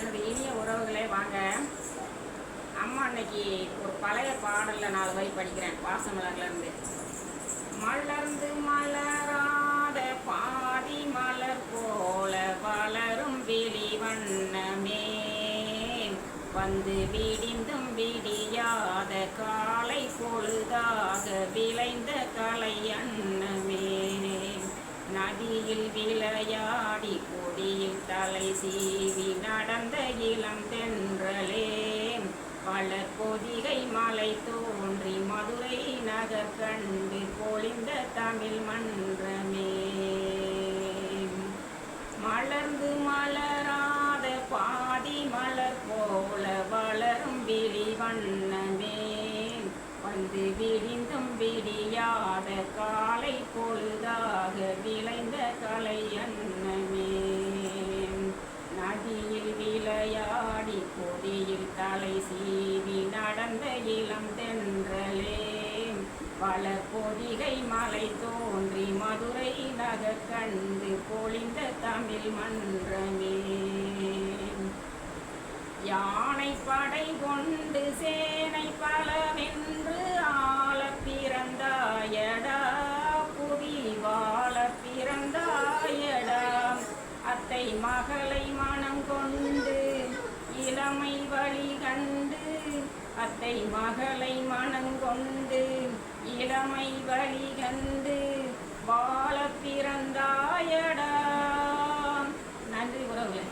எனது இனிய உறவுகளே வாங்க. அம்மா அன்னைக்கு ஒரு பழைய பாடலில் 4 வரி படிக்கிறேன். பாசமலர்லேருந்து. மலர்ந்து மலராத பாதி மலர் போல வளரும் விழி வண்ணமே, வந்து விடிந்தும் விடியாத காலை பொழுதாக விளைந்த கலை அன்னமே, நதியில் விளையாடி கொடியில் தலை சீவி நடந்த இளம் தென்றலே, பலர் பொதிகை மலை தோன்றி மதுரை நகர் கண்டு பொழிந்த தமிழ் மன்றமே, மலர்ந்து மலராத பாதி மலர் போல வளரும் விழி வண்ணமே, வந்து விடிந்தும் விடியாத காலை பொழுதாக விளைந்த கலை அன்னமே, நதியில் விளையாடி கொடியில் தலை சீவி நடந்த இளம் தென்றலே, பல பொதிகை மலை தோன்றி மதுரை நகர் கண்டு பொழிந்த தமிழ் மன்றமே, யானை படை கொண்டு சேனை பலவென்று ஆள பிறந்தாயடா, புவி வாழ பிறந்தாயடா, அத்தை மகளை மனம் கொண்டு இளமை வழி கண்டு, அத்தை மகளை மனம் கொண்டு இளமை வழி கண்டு வாழ பிறந்தாயடா. நன்றி உறவுகளே.